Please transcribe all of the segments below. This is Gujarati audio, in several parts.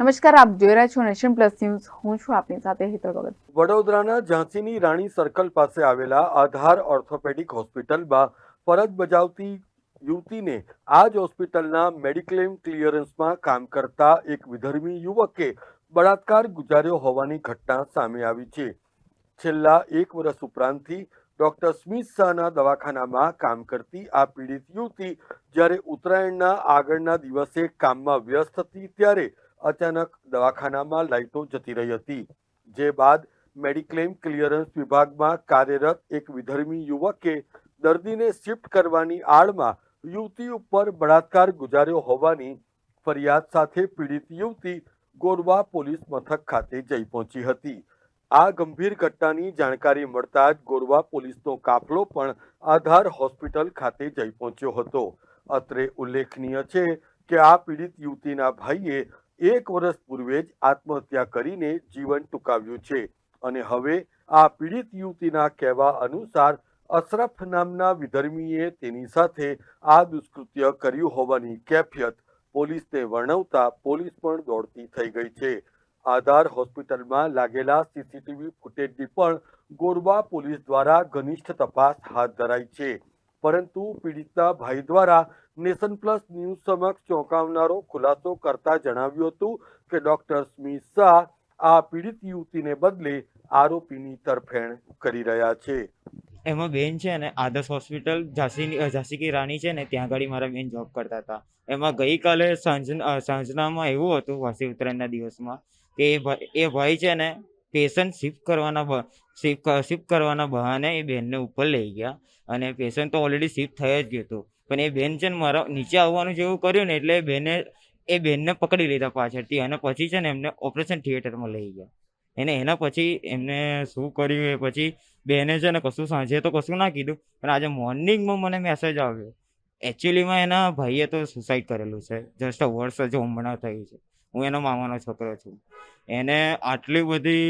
નમસ્કાર, આપ જોઈ રહ્યા છો નેશન પ્લસ ન્યૂઝ. હું છું આપની સાથે હેતલ ભગત. વડોદરાના ઝાંસીની રાણી સર્કલ પાસે આવેલા આધાર ઓર્થોપેડિક હોસ્પિટલમાં ફરજ બજાવતી યુવતીને આ જ હોસ્પિટલના મેડિક્લેમ ક્લિયરન્સમાં કામ કરતા એક વિધર્મી યુવકે બળાત્કાર ગુજાર્યો હોવાની ઘટના સામે આવી છે. છેલ્લા 1 વર્ષ ઉપરાંતથી ડોક્ટર સ્મિથ શાહના દવાખાનામાં કામ કરતી આ પીડિત યુવતી જ્યારે ઉત્તરાયણના આગળના દિવસે કામમાં વ્યસ્ત હતી ત્યારે અચાનક દવાખાનામાં લાઇટો જતી રહી હતી. જે બાદ મેડિક્લેમ ક્લિયરન્સ વિભાગમાં કાર્યરત એક વિધર્મી યુવકે દર્દીને શિફ્ટ કરવાની આડમાં યુવતી ઉપર બળાત્કાર ગુજાર્યો હોવાની ફરિયાદ સાથે પીડિત યુવતી ગોરવા પોલીસ મથક ખાતે જઈ પહોંચી હતી. આ ગંભીર ઘટનાની જાણકારી મળતા જ ગોરવા પોલીસનો કાફલો પણ આધાર હોસ્પિટલ ખાતે જઈ પહોંચ્યો હતો. અત્રે ઉલ્લેખનીય છે કે આ પીડિત યુવતીના ભાઈએ 1 વર્ષ પૂર્વે જ આત્મહત્યા કરીને જીવન ટૂંકાવ્યું છે અને હવે આ પીડિત યુવતીના કહેવા અનુસાર અશરફ નામના વિધર્મીએ તેની સાથે આ દુષ્કૃત્ય કર્યું હોવાની કેફિયત પોલીસને વર્ણવતા પોલીસ પણ દોડતી થઈ ગઈ છે. આધાર હોસ્પિટલમાં લાગેલા સીસીટીવી ફૂટેજની પણ ગોરવા પોલીસ દ્વારા ઘનિષ્ઠ તપાસ હાથ ધરાઈ છે. પરંતુ પીડિતના ભાઈ દ્વારા નેશન પ્લસ ન્યૂઝ સમક્ષ ચોંકાવનારો ખુલાસો કરતા જણાવ્યું હતું કે ડોક્ટર સ્મિથ શાહ આ પીડિત યુવતીને બદલે આરોપીની તરફેણ કરી રહ્યા છે. એમાં બેન છે ને આદર્શ હોસ્પિટલ ઝાંસી કી રાણી છે ને ત્યાં આગળ મારા બેન જોબ કરતા હતા. એમાં ગઈકાલે સાંજનામાં એવું હતું વાસી ઉત્તરાયણના દિવસમાં કે એ ભાઈ છે ને પેશન્ટ શિફ્ટ કરવાના બહાને એ બેનને ઉપર લઈ ગયા અને પેશન્ટ તો ઓલરેડી શિફ્ટ થઈ જ ગયું હતું. પણ એ બેન છે ને મારા નીચે આવવાનું જેવું કર્યું ને એટલે એ બેનને પકડી લીધા પાછળથી અને પછી છે ને એમને ઓપરેશન થિયેટરમાં લઈ ગયા. એના પછી એમને શું કર્યું એ પછી બેને છે ને કશું સાંજે તો કશું ના કીધું પણ આજે મોર્નિંગમાં મને મેસેજ આવ્યો. એકચ્યુઅલીમાં એના ભાઈએ તો સુસાઇડ કરેલું છે. જસ્ટ વર્ષ હજુ હમણાં થયું છે. હું એનો મામાનો છોકરો છું. એને આટલી બધી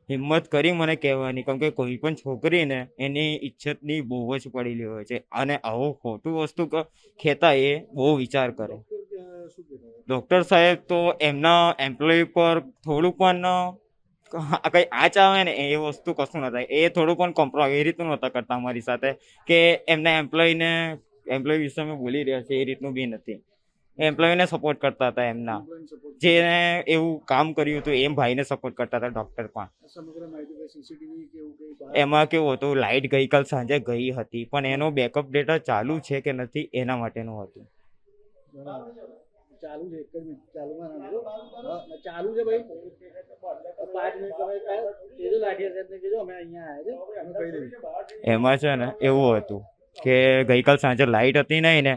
હિંમત કરી મને કહેવાની, કેમ કે કોઈ પણ છોકરીને એની ઇજ્જતની બહુ જ પડેલી હોય છે અને આવું ખોટું વસ્તુ ખેતા એ બહુ વિચાર કરે. ડૉક્ટર સાહેબ તો એમના એમ્પ્લોય પર થોડું પણ કંઈ આંચ આવે ને એ વસ્તુ કશું ન થાય. એ થોડું પણ કોમ્પ્રોમાઇઝ એ રીતનું નહોતા કરતા અમારી સાથે કે એમના એમ્પ્લોય વિશે અમે બોલી રહ્યા છે એ રીતનું બી નથી. એમ્પ્લોયને સપોર્ટ કરતા હતા. એમના જેને એવું કામ કર્યું હતું એમ ભાઈને સપોર્ટ કરતા હતા. ડૉક્ટર પણ એમાં કેવું હતું, લાઇટ ગઈકાલ સાંજે ગઈ હતી પણ એનો બેકઅપ ડેટા ચાલુ છે કે નથી એના માટેનું હતું. એમાં છે ને એવું હતું કે ગઈકાલ સાંજે લાઇટ હતી નહીં ને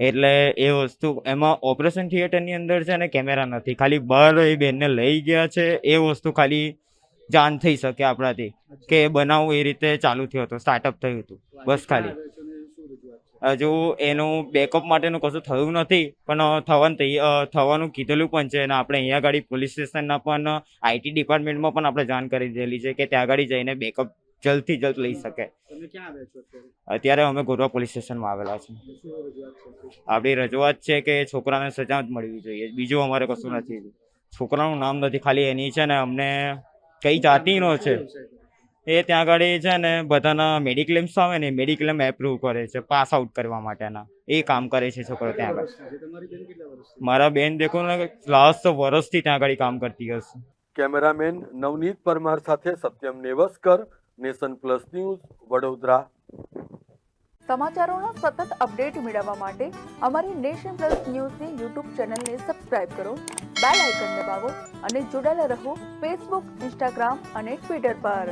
એટલે એ વસ્તુ એમાં ઓપરેશન થિયેટરની અંદર છે ને કેમેરા નથી. ખાલી બહાર એ બેનને લઈ ગયા છે એ વસ્તુ ખાલી જાણ થઈ શકે આપણાથી કે બનાવ એ રીતે ચાલુ થયો હતો, સ્ટાર્ટઅપ થયું હતું. બસ ખાલી હજુ એનું બેકઅપ માટેનું કશું થયું નથી પણ થવાનું કીધેલું પણ છે. અને આપણે અહીંયા આગળ પોલીસ સ્ટેશનના પણ આઈટી ડિપાર્ટમેન્ટમાં પણ આપણે જાણ કરી દીધેલી છે કે ત્યાં આગળ જઈને બેકઅપ જલ્દથી જલ્દ લઈ શકે. અત્યારે અમે ગોરવા પોલીસ સ્ટેશનમાં આવેલા છે. આપણી રજૂઆત છે કે છોકરાને સજા જ મળવી જોઈએ. બીજું અમારે કશું નથી. છોકરાનું નામ નથી, ખાલી એની છે ને અમને કઈ જાતિનો છે એ ત્યાં આગળ છે ને બધાના મેડિક્લેમ્સ આવે ને મેડિક્લેમ એપ્રુવ કરે છે પાસ આઉટ કરવા માટેના. એ કામ કરે છે છોકરો ત્યાં આગળ. મારા બેન દેખો ને લાસ્ટ વર્ષથી ત્યાં આગળ કામ કરતી હશે. કેમેરામેન નવનીત પરમાર સાથે Satyam Nevaskar, nation plus news, Vadodara. સમાચારોના સતત અપડેટ મેળવવા માટે અમારી નેશન પ્લસ ન્યૂઝની યુટ્યુબ ચેનલને સબસ્ક્રાઇબ કરો, બેલ આઇકન દબાવો અને જોડાયેલા રહો ફેસબુક, ઇન્સ્ટાગ્રામ અને ટ્વિટર પર.